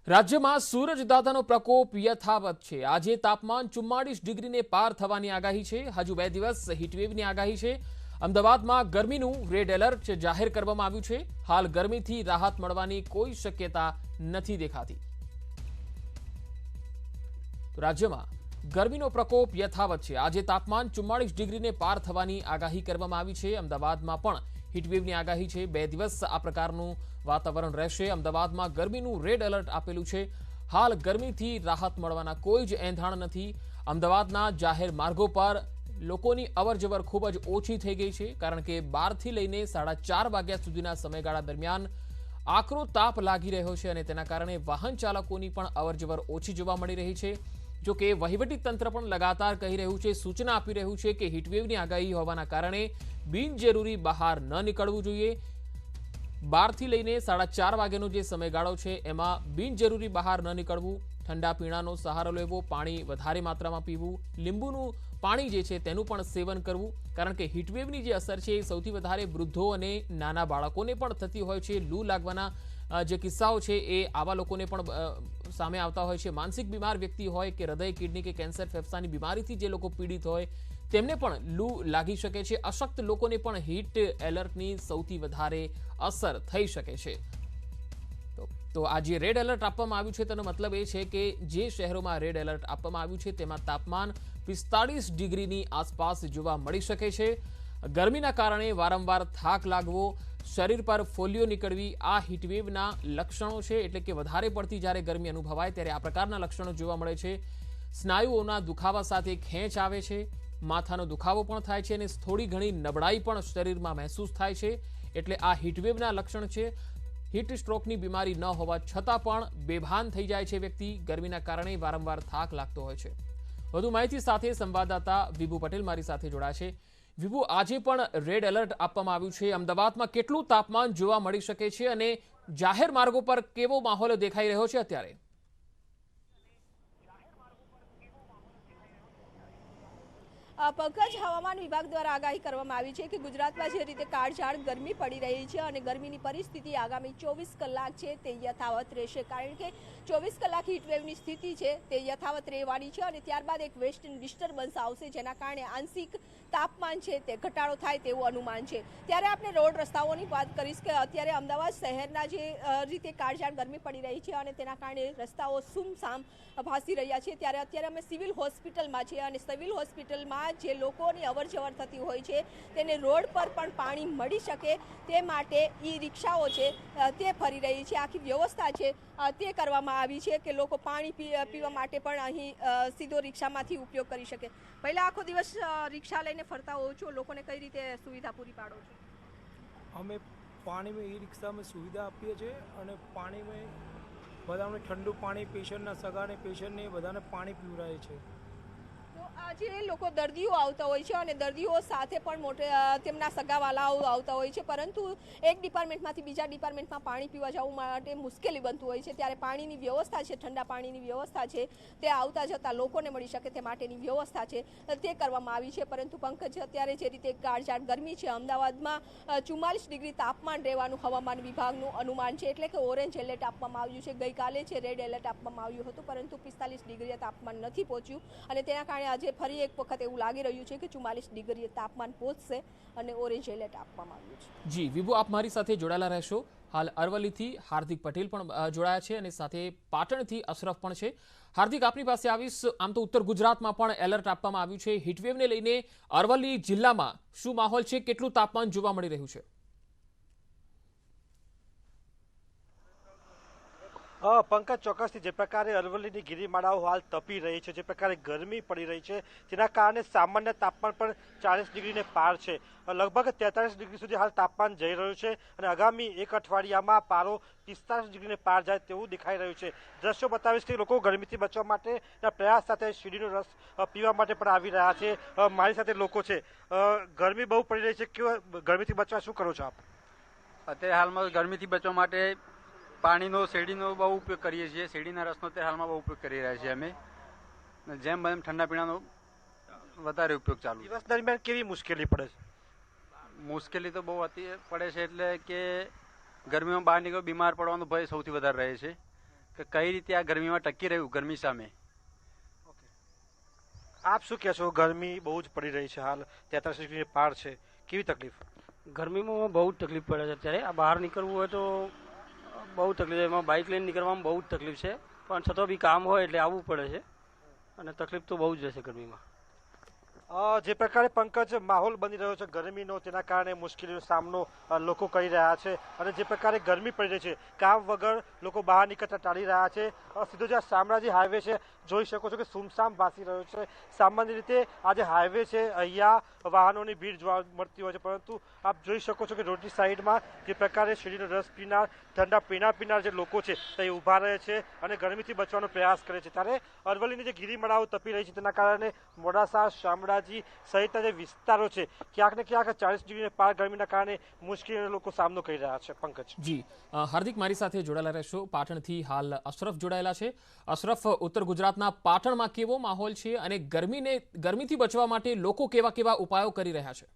રાજ્યમાં સૂરજદાદાનો પ્રકોપ યથાવત છે। આજે તાપમાન 44 ડિગ્રીને પાર થવાની આગાહી છે। હજુ 2 દિવસ હીટવેવની આગાહી છે। અમદાવાદમાં ગરમીનું રેડ એલર્ટ જાહેર કરવામાં આવ્યું છે। હાલ ગરમીથી રાહત મળવાની કોઈ શક્યતા નથી દેખાતી। રાજ્યમાં ગરમીનો પ્રકોપ યથાવત છે। આજે તાપમાન 44 ડિગ્રીને પાર થવાની આગાહી કરવામાં આવી છે। અમદાવાદમાં પણ હીટવેવની આગાહી છે। 2 દિવસ આ પ્રકારનું વાતાવરણ રહેશે। અમદાવાદમાં ગરમીનું રેડ એલર્ટ આપેલું છે। હાલ ગરમીથી રાહત મળવાના કોઈ જ એંધાણ નથી। અમદાવાદના જાહેર માર્ગો પર લોકોની અવરજવર ખૂબ જ ઓછી થઈ ગઈ છે, કારણ કે 12 થી લઈને 4:30 વાગ્યા સુધીના સમયગાળા દરમિયાન આકરો તાપ લાગી રહ્યો છે અને તેના કારણે વાહન ચાલકોની પણ અવરજવર ઓછી જોવા મળી રહી છે। જો કે વહીવટી તંત્ર પણ લગાતાર કહી રહ્યું છે, સૂચના આપી રહ્યું છે કે હીટવેવની આગાહી હોવાના કારણે બિનજરૂરી બહાર ન નીકળવું જોઈએ। 12 થી લઈને 4:30 વાગ્યાનો જે સમયગાળો છે એમાં બિનજરૂરી બહાર ન નીકળવું, ઠંડા પીણાનો સહારો લેવો, પાણી વધારે માત્રામાં પીવું, લીંબુનું પાણી જે છે તેનું પણ સેવન કરવું, કારણ કે હીટવેવની જે અસર છે એ સૌથી વધારે વૃદ્ધો અને નાના બાળકોને પણ થતી હોય છે। લૂ લાગવાના જે કિસ્સાઓ છે એ આવા લોકોને પણ સામે આવતા હોય છે। માનસિક બીમાર વ્યક્તિ હોય કે હૃદય, કિડની કે કેન્સર, ફેફસાની બીમારીથી જે લોકો પીડિત હોય તેમને પણ લૂ લાગી શકે છે। અશક્ત લોકોને પણ હીટ એલર્ટની સૌથી વધારે અસર થઈ શકે છે। તો આ જે રેડ એલર્ટ આપવામાં આવ્યું છે તેનો મતલબ એ છે કે જે શહેરોમાં રેડ એલર્ટ આપવામાં આવ્યું છે તેમાં તાપમાન 45 ડિગ્રીની આસપાસ જોવા મળી શકે છે। ગરમીના કારણે વારંવાર થાક લાગવો, શરીર પર ફોલ્લીઓ નીકળવી આ હીટવેવના લક્ષણો છે। એટલે કે વધારે પડતી જ્યારે ગરમી અનુભવાય ત્યારે આ પ્રકારના લક્ષણો જોવા મળે છે। સ્નાયુઓના દુખાવા સાથે ખેંચ આવે છે, માથાનો દુખાવો પણ થાય છે અને થોડી ઘણી નબળાઈ પણ શરીરમાં મહેસૂસ થાય છે। એટલે આ હીટવેવના લક્ષણ છે। હીટ સ્ટ્રોકની બીમારી ન હોવા છતાં પણ બેભાન થઈ જાય છે વ્યક્તિ। ગરમીના કારણે વારંવાર થાક લાગતો હોય છે। વધુ માહિતી સાથે સંવાદદાતા વિભુ પટેલ મારી સાથે જોડાયા છે। વિભુ, આજે પણ રેડ એલર્ટ આપવામાં આવ્યું છે। અમદાવાદમાં કેટલું તાપમાન જોવા મળી શકે છે અને જાહેર માર્ગો પર કેવો માહોલ દેખાઈ રહ્યો છે અત્યારે? પંકજ, હવામાન વિભાગ દ્વારા આગાહી કરવામાં આવી છે કે ગુજરાતમાં જે રીતે કાળઝાળ ગરમી પડી રહી છે અને ગરમીની પરિસ્થિતિ આગામી 24 કલાક છે તે યથાવત રહેશે, કારણ કે 24 કલાક હીટવેવની સ્થિતિ છે તે યથાવત રહેવાની છે અને ત્યારબાદ એક વેસ્ટર્ન ડિસ્ટર્બન્સ આવશે, જેના કારણે આંશિક તાપમાન છે તે ઘટાડો થાય તેવું અનુમાન છે। ત્યારે આપણે રોડ રસ્તાઓની વાત કરીશ કે અત્યારે અમદાવાદ શહેરના જે રીતે કાળઝાળ ગરમી પડી રહી છે અને તેના કારણે રસ્તાઓ સુમસામ ભાસી રહ્યા છે, ત્યારે અત્યારે અમે સિવિલ હોસ્પિટલમાં છીએ અને સિવિલ હોસ્પિટલમાં જે લોકોની અવરજવર થતી હોય છે તેને રોડ પર પણ પાણી મળી શકે તે માટે ઈ રિક્ષાઓ છે તે ફરી રહી છે। આખી વ્યવસ્થા છે તે કરવામાં આવી છે કે લોકો પાણી પીવા માટે પણ અહીં સીધો રિક્ષામાંથી ઉપયોગ કરી શકે। પહેલા આખો દિવસ રિક્ષા લઈને ફરતા હો છો, લોકોને કઈ રીતે સુવિધા પૂરી પાડો છો? અમે પાણીમાં ઈ રિક્ષામાં સુવિધા આપીએ છીએ અને પાણીમાં બધાને ઠંડુ પાણી, પેશન્ટના સગાને પેશન્ટને બધાને પાણી પીવડાવે છે। તો આજે લોકો દર્દીઓ આવતા હોય છે અને દર્દીઓ સાથે પણ તેમના સગાવાલાઓ આવતા હોય છે, પરંતુ એક ડિપાર્ટમેન્ટમાંથી બીજા ડિપાર્ટમેન્ટમાં પાણી પીવા જવું માટે મુશ્કેલી બનતું હોય છે। ત્યારે પાણીની વ્યવસ્થા છે, ઠંડા પાણીની વ્યવસ્થા છે તે આવતા જતા લોકોને મળી શકે તે માટેની વ્યવસ્થા છે તે કરવામાં આવી છે। પરંતુ પંકજ, અત્યારે જે રીતે કાળઝાળ ગરમી છે, અમદાવાદમાં 44 ડિગ્રી તાપમાન રહેવાનું હવામાન વિભાગનું અનુમાન છે, એટલે કે ઓરેન્જ એલર્ટ આપવામાં આવ્યું છે। ગઈકાલે છે રેડ એલર્ટ આપવામાં આવ્યું હતું, પરંતુ 45 ડિગ્રીએ તાપમાન નથી પહોંચ્યું અને તેના કારણે આજે ફરી એક વખત એવું લાગી રહ્યું છે કે 44 ડિગ્રીએ તાપમાન પહોંચશે અને ઓરેન્જ એલર્ટ આપવામાં આવ્યું છે। જી વિભુ, આપ મારી સાથે જોડાયેલા રહેશો। હાલ અરવલ્લીથી હાર્દિક પટેલ પણ જોડાયા છે અને સાથે પાટણથી અશરફ પણ છે। હાર્દિક, આપની પાસે આવીશ। આમ તો ઉત્તર ગુજરાતમાં પણ એલર્ટ આપવામાં આવ્યું છે હીટવેવને લઈને। અરવલ્લી જિલ્લામાં શું માહોલ છે, કેટલું તાપમાન જોવા મળી રહ્યું છે? પંકજ, ચોક્કસથી જે પ્રકારે અરવલ્લીની ગિરિમાળાઓ હાલ તપી રહી છે, જે પ્રકારે ગરમી પડી રહી છે, તેના કારણે સામાન્ય તાપમાન પણ 40 ડિગ્રીને પાર છે। લગભગ 43 ડિગ્રી સુધી હાલ તાપમાન જઈ રહ્યું છે અને આગામી એક અઠવાડિયામાં પારો 45 ડિગ્રીને પાર જાય તેવું દેખાઈ રહ્યું છે। દ્રશ્યો બતાવીશ કે લોકો ગરમીથી બચવા માટેના પ્રયાસ સાથે શીડીનો રસ પીવા માટે પણ આવી રહ્યા છે। મારી સાથે લોકો છે। ગરમી બહુ પડી રહી છે, કેવા ગરમીથી બચવા શું કરો છો આપ? અત્યારે હાલમાં ગરમીથી બચવા માટે પાણીનો, શેરડીનો બહુ ઉપયોગ કરીએ છીએ। શેરડીના રસનો અત્યારે હાલમાં બહુ ઉપયોગ કરી રહ્યા છીએ અમે। જેમ બને ઠંડા પીણાનો વધારે ઉપયોગ ચાલુ। દિવસ દરમિયાન કેવી મુશ્કેલી પડે છે? મુશ્કેલી તો બહુ અતિ પડે છે, એટલે કે ગરમીમાં બહાર નીકળો બીમાર પડવાનો ભય સૌથી વધારે રહે છે। કે કઈ રીતે આ ગરમીમાં ટકી રહ્યું ગરમી સામે. આપ શું કહેશો? ગરમી બહુ જ પડી રહી છે, હાલ 43 ડિગ્રી પાર છે, કેવી તકલીફ? ગરમીમાં બહુ જ તકલીફ પડે છે અત્યારે. આ બહાર નીકળવું હોય તો બહુ તકલીફ છે. એમાં બાઇક લઈને નીકળવામાં બહુ જ તકલીફ છે, પણ છતાં બી કામ હોય એટલે આવવું પડે છે અને તકલીફ તો બહુ જ રહેશે ગરમીમાં. જે પ્રકારે પંકજ માહોલ બની રહ્યો છે ગરમીનો, તેના કારણે મુશ્કેલીનો સામનો લોકો કરી રહ્યા છે અને જે પ્રકારે ગરમી પડી રહી છે, કામ વગર લોકો બહાર નીકળતા ટાળી રહ્યા છે. સીધો જે શામળાજી હાઈવે છે, જોઈ શકો છો કે સુમસામ ભાસી રહ્યો છે. સામાન્ય રીતે આ જે હાઈવે છે, અહીંયા વાહનોની ભીડ જોવા મળતી હોય છે, પરંતુ આપ જોઈ શકો છો કે રોડની સાઈડમાં જે પ્રકારે શેરડીનો રસ પીનાર, ઠંડા પીણા પીનાર જે લોકો છે તે ઊભા રહે છે અને ગરમીથી બચવાનો પ્રયાસ કરે છે. ત્યારે અરવલ્લીની જે ગિરિમડાઓ તપી રહી છે, તેના કારણે મોડાસા, શામળાજી સહિતના જે વિસ્તારો છે, ક્યાંક ને ક્યાંક 40 ડિગ્રીને પાર ગરમીના કારણે મુશ્કેલીનો લોકો સામનો કરી રહ્યા છે. પંકજ જી, હાર્દિક મારી સાથે જોડાયેલા રહેશો. પાટણથી હાલ અશરફ જોડાયેલા છે. અશરફ, ઉત્તર ગુજરાતના પાટણમાં કેવો માહોલ છે અને ગરમીથી બચવા માટે લોકો કેવા કેવા ઉપાયો કરી રહ્યા છે?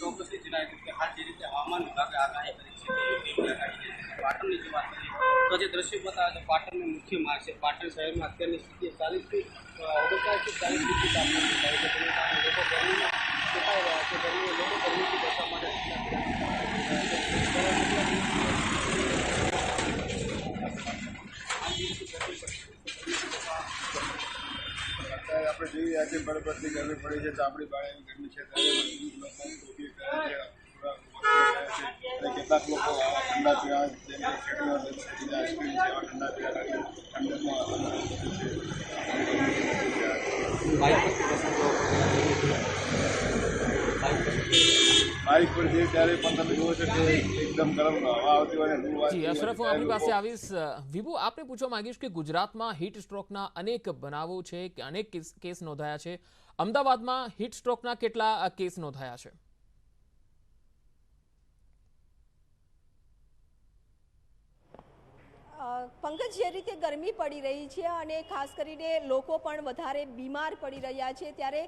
ચોક્કસથી જણાવ્યું કે હાલ જે રીતે હવામાન વિભાગે આગાહી કરી છે કે પાટણની જે વાત કરીએ તો જે દ્રશ્યો બતાવે તો પાટણનો મુખ્ય માર્ગ છે. પાટણ શહેરમાં અત્યારની સ્થિતિ 40થી 39 ડિગ્રી તાપમાન થાય છે. તેના કારણે લોકો ગરમીમાં સુકાઈ રહ્યા છે. લોકો ગરમીથી બચવા માટે અત્યારે આપણે જોઈ રહ્યા છીએ બળબડતી ગરમી પડી છે, ચામડી બાળાની ગરમી છે, કેટલાક લોકો ઠંડા પીવા જેમ કે શેરડીનો આઈસ્ક્રીમ છે, એવા ઠંડા પીવા બાઇક પર જઈએ ત્યારે પણ તમે જુઓ છો કે એકદમ ગરમ હવા આવતી હોય ને. જી અશરફ, હું આપની પાસે આવીશ. વિભુ, આપને પૂછવા માંગીશ કે ગુજરાતમાં હીટ સ્ટ્રોકના અનેક બનાવો છે, કે અનેક કેસ નોંધાયા છે. અમદાવાદમાં હીટ સ્ટ્રોકના કેટલા કેસ નોંધાયા છે? પંકજ, જે રીતે ગરમી પડી રહી છે અને ખાસ કરીને લોકો પણ વધારે બીમાર પડી રહ્યા છે, ત્યારે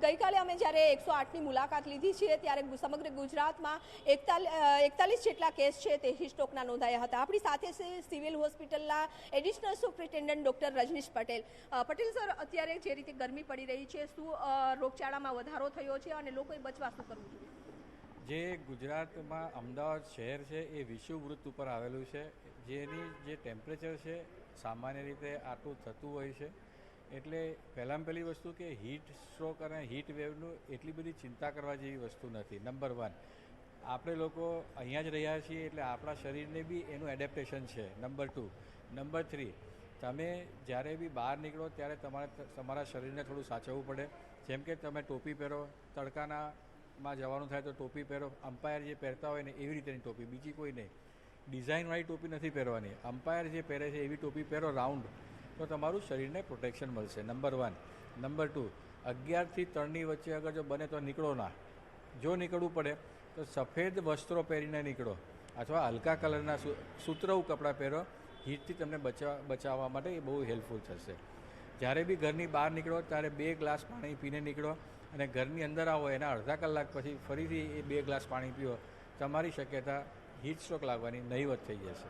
ગઈકાલે અમે જ્યારે 108ની મુલાકાત લીધી છે ત્યારે સમગ્ર ગુજરાતમાં 41 જેટલા કેસ છે તે હીટ સ્ટ્રોકના નોંધાયા હતા. આપણી સાથે સિવિલ હોસ્પિટલના additional superintendent doctor Rajnish Patel. Patel sir, અત્યારે જે રીતે ગરમી પડી રહી છે, શું રોગચાળામાં વધારો થયો છે અને લોકોએ બચવા શું કરવું જોઈએ? જે ગુજરાતમાં અમદાવાદ શહેર છે એ વિષુવવૃત્ત ઉપર આવેલું છે, જેની જે ટેમ્પરેચર છે સામાન્ય રીતે આટલું થતું હોય છે. એટલે પહેલાં પહેલી વસ્તુ કે હીટ સ્ટ્રોક અને હીટ વેવનું એટલી બધી ચિંતા કરવા જેવી વસ્તુ નથી. નંબર 1, આપણે લોકો અહીંયા જ રહ્યા છીએ એટલે આપણા શરીરને બી એનું એડેપ્ટેશન છે. નંબર 2. નંબર 3, તમે જ્યારે બી બહાર નીકળો ત્યારે તમારા શરીરને થોડું સાચવવું પડે. જેમ કે તમે ટોપી પહેરો, તડકામાં જવાનું થાય તો ટોપી પહેરો. અમ્પાયર જે પહેરતા હોય ને એવી રીતેની ટોપી, બીજી કોઈ નહીં. ડિઝાઇનવાળી ટોપી નથી પહેરવાની. અમ્પાયર જે પહેરે છે એવી ટોપી પહેરો રાઉન્ડ, તો તમારું શરીરને પ્રોટેક્શન મળશે. નંબર 1. નંબર 2, 11 થી 3ની વચ્ચે અગર જો બને તો નીકળો ના. જો નીકળવું પડે તો સફેદ વસ્ત્રો પહેરીને નીકળો અથવા હલકા કલરના સુતરાઉ કપડાં પહેરો. હીટથી તમને બચાવવા માટે એ બહુ હેલ્પફુલ થશે. જ્યારે બી ઘરની બહાર નીકળો ત્યારે 2 ગ્લાસ પાણી પીને નીકળો અને ઘરની અંદર આવો એના અડધા કલાક પછી ફરીથી એ 2 ગ્લાસ પાણી પીઓ. તમારી શક્યતા હીટ સ્ટ્રોક લાગવાની નહીવત થઈ જશે.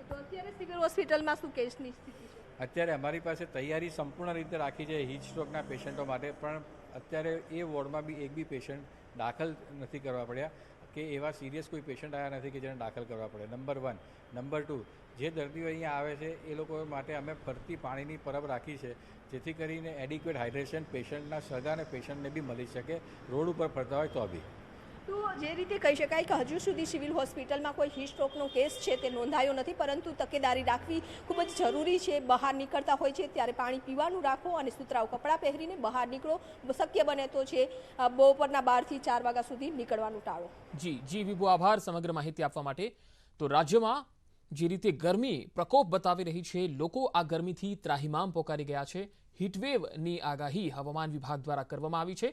તો અત્યારે સિવિલ હોસ્પિટલમાં શું કેસની સ્થિતિ છે? અત્યારે અમારી પાસે તૈયારી સંપૂર્ણ રીતે રાખી છે હીટ સ્ટ્રોકના પેશન્ટો માટે, પણ અત્યારે એ વોર્ડમાં બી એક બી પેશન્ટ દાખલ નથી કરવા પડ્યા, કે એવા સિરિયસ કોઈ પેશન્ટ આવ્યા નથી કે જેને દાખલ કરવા પડે. નંબર 1. નંબર 2, જે દર્દીઓ અહીંયા આવે છે એ લોકો માટે અમે ફરતી પાણીની પરબ રાખી છે, જેથી કરીને એડિક્વેટ હાઇડ્રેશન પેશન્ટના સગાને પેશન્ટને બી મળી શકે, રોડ ઉપર ફરતા હોય તો બી. તો જે રીતે કહી શકાય કે હજુ સુધી સિવિલ હોસ્પિટલમાં કોઈ હીટ સ્ટ્રોકનો કેસ છે તે નોંધાયો નથી, પરંતુ તકેદારી રાખવી ખૂબ જ જરૂરી છે. બહાર નીકળતા હોય છે ત્યારે પાણી પીવાનું રાખો અને સુતરાઉ કપડાં પહેરીને બહાર નીકળો. શક્ય બને તો છે બપોરના 12 થી 4 વાગ્યા સુધી નીકળવાનું ટાળો. જી વિભુ, આભાર સમગ્ર માહિતી આપવા માટે. તો રાજ્યમાં જે રીતે ગરમી પ્રકોપ બતાવી રહી છે, લોકો આ ગરમીથી ત્રાહિમામ પોકારી ગયા છે. હીટવેવની આગાહી હવામાન વિભાગ દ્વારા કરવામાં આવી છે.